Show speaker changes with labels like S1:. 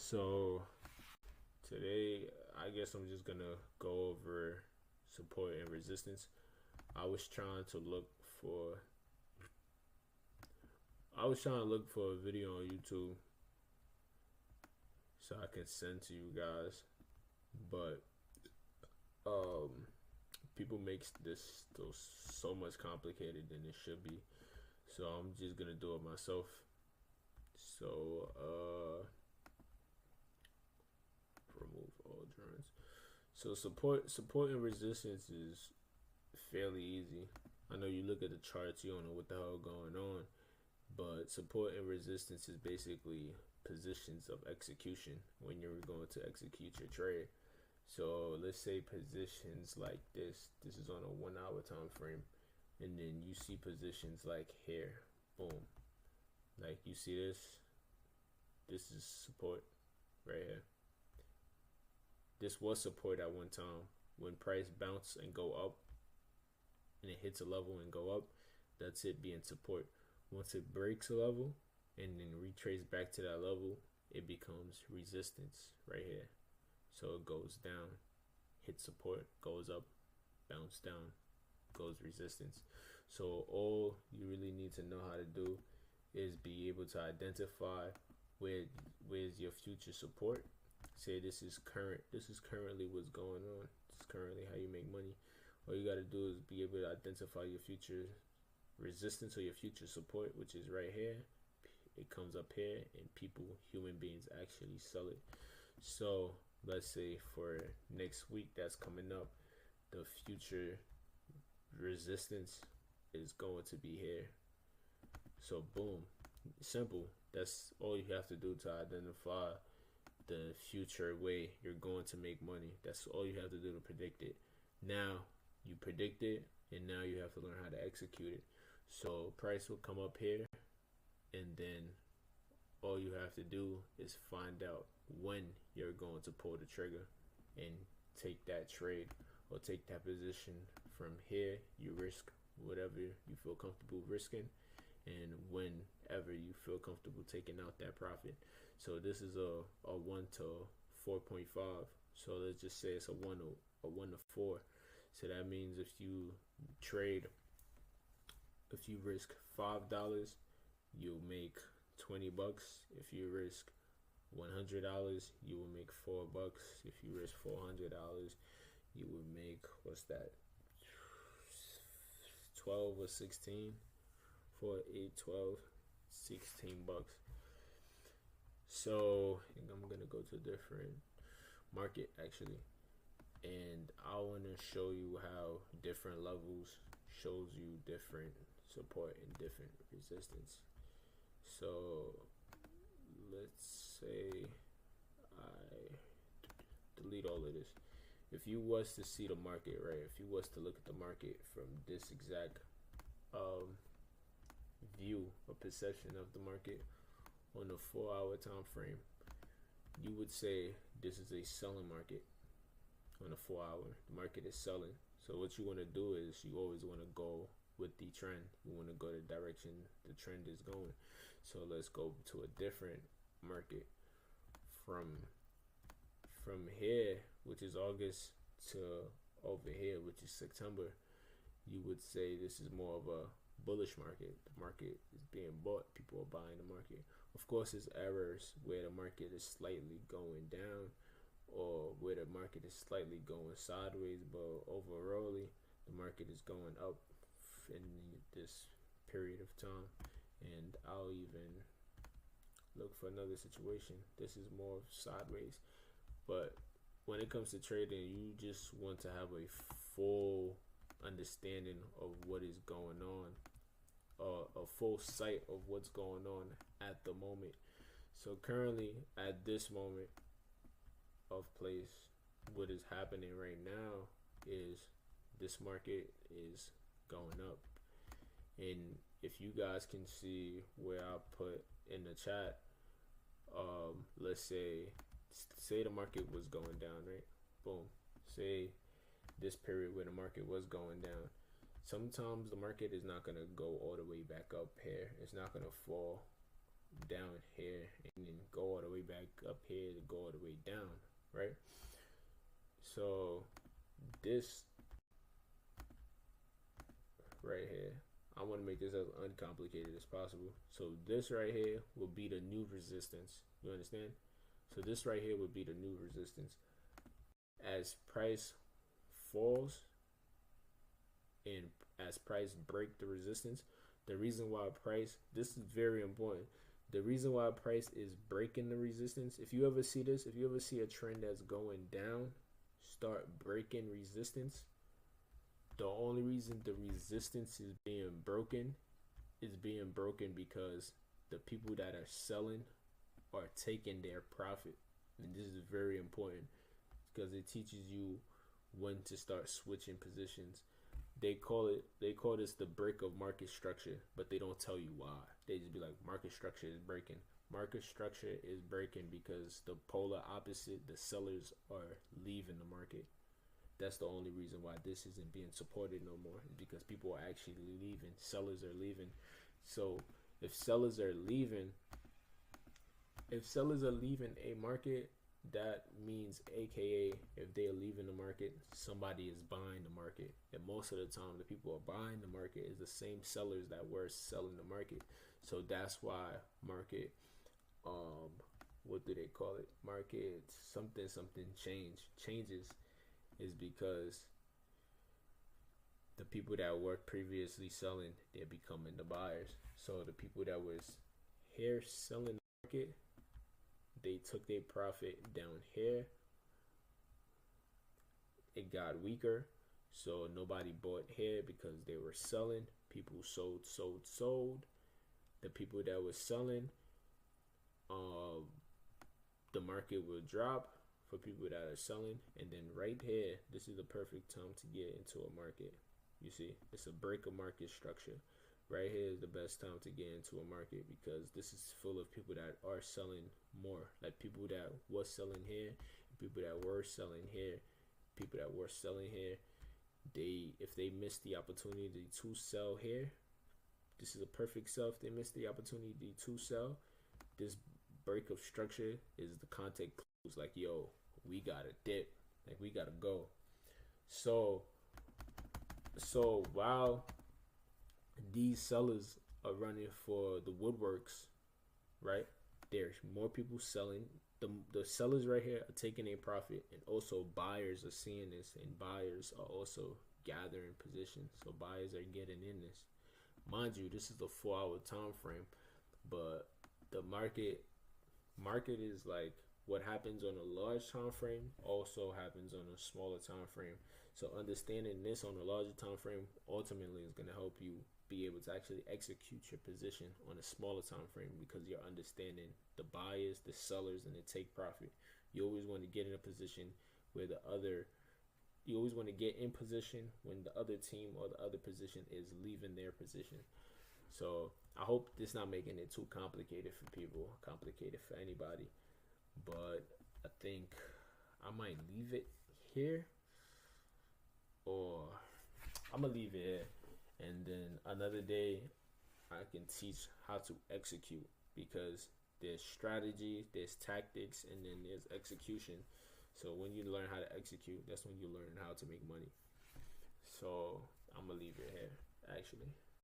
S1: So today, I guess I'm just gonna go over support and resistance. I was trying to look for I was trying to look for a video on YouTube so I can send to you guys, but um, people makes this still so much complicated than it should be. So I'm just gonna do it myself. So remove all drawings. So support and resistance is fairly easy. I know you look at the charts, you don't know what the hell going on, but support and resistance is basically positions of execution when you're going to execute your trade. So let's say positions like this. This is on a 1 hour time frame, and then you see positions like here, boom. Like you see this. This is support right here. This was support at one time. When price bounce and go up, and it hits a level and go up, that's it being support. Once it breaks a level and then retrace back to that level, it becomes resistance right here. So it goes down, hits support, goes up, bounce down, goes resistance. So all you really need to know how to do is be able to identify where's your future support. Say this is currently what's going on. This is currently how you make money. All you got to do is be able to identify your future resistance or your future support, which is right here. It comes up here, and human beings actually sell it. So let's say for next week that's coming up, the future resistance is going to be here. So boom, simple. That's all you have to do to identify the future way you're going to make money. That's all you have to do to predict it. Now you predict it, and now you have to learn how to execute it. So price will come up here, and then all you have to do is find out when you're going to pull the trigger and take that trade or take that position. From here, you risk whatever you feel comfortable risking, and whenever you feel comfortable taking out that profit. So this is a 1 to 4.5. So let's just say it's a 1 to 4. So that means if you risk $5, you'll make $20. If you risk $100, you will make $4. If you risk $400, you would make, what's that, 12 or 16? 4, 8, 12, $16. So I'm gonna go to a different market actually, and I want to show you how different levels shows you different support and different resistance. So let's say I delete all of this. If you was to see the market, right, if you was to look at the market from this exact view or perception of the market on a 4 hour time frame, you would say this is a selling market. On a 4 hour, the market is selling. So what you want to do is you always want to go with the trend. You want to go the direction the trend is going. So let's go to a different market from here, which is August, to over here, which is September. You would say this is more of a bullish market. The market is being bought. People are buying the market. Of course, there's errors where the market is slightly going down or where the market is slightly going sideways, but overall the market is going up in this period of time. And I'll even look for another situation. This is more sideways, but when it comes to trading, you just want to have a full understanding of what is going on, a full sight of what's going on at the moment. So currently at this moment of place, what is happening right now is this market is going up. And if you guys can see where I put in the chat, let's say the market was going down, right? Boom. Say this period where the market was going down. Sometimes the market is not going to go all the way back up here. It's not going to fall down here and then go all the way back up here to go all the way down, right? So this right here, I want to make this as uncomplicated as possible. So this right here will be the new resistance. You understand? So this right here would be the new resistance. As price falls and as price break the resistance, the reason why price, this is very important. The reason why price is breaking the resistance, if you ever see this, if you ever see a trend that's going down, start breaking resistance, the only reason the resistance is being broken because the people that are selling are taking their profit. And this is very important because it teaches you when to start switching positions. They call this the break of market structure, but they don't tell you why. They just be like, market structure is breaking. Market structure is breaking because the polar opposite, the sellers are leaving the market. That's the only reason why this isn't being supported no more, is because people are actually leaving. Sellers are leaving. So if sellers are leaving a market, that means AKA if they're leaving the market, somebody is buying the market. And most of the time the people are buying the market is the same sellers that were selling the market. So that's why market what do they call it? Market something changes is because the people that were previously selling, they're becoming the buyers. So the people that was here selling the market, they took their profit down here. It got weaker, so nobody bought here because they were selling. People sold. The people that was selling, the market will drop for people that are selling. And then right here, this is the perfect time to get into a market. You see, it's a break of market structure. Right here is the best time to get into a market because this is full of people that are selling more. Like people that was selling here, people that were selling here, people that were selling here. If they missed the opportunity to sell here, this is a perfect sell. If they missed the opportunity to sell, this break of structure is the contact clues. Like, yo, we gotta dip. Like, we gotta go. So while these sellers are running for the woodworks, right? There's more people selling. The sellers right here are taking a profit, and also buyers are seeing this, and buyers are also gathering positions. So buyers are getting in this. Mind you, this is a 4-hour time frame, but the market is like what happens on a large time frame also happens on a smaller time frame. So understanding this on a larger time frame ultimately is going to help you be able to actually execute your position on a smaller time frame because you're understanding the buyers, the sellers, and the take profit. You always want to get in a position where you always want to get in position when the other team or the other position is leaving their position. So I hope this not making it too complicated for people, complicated for anybody. But I think I might leave it here, or I'm gonna leave it here, and then another day I can teach how to execute because there's strategy, there's tactics, and then there's execution. So when you learn how to execute, that's when you learn how to make money. So I'm gonna leave it here actually.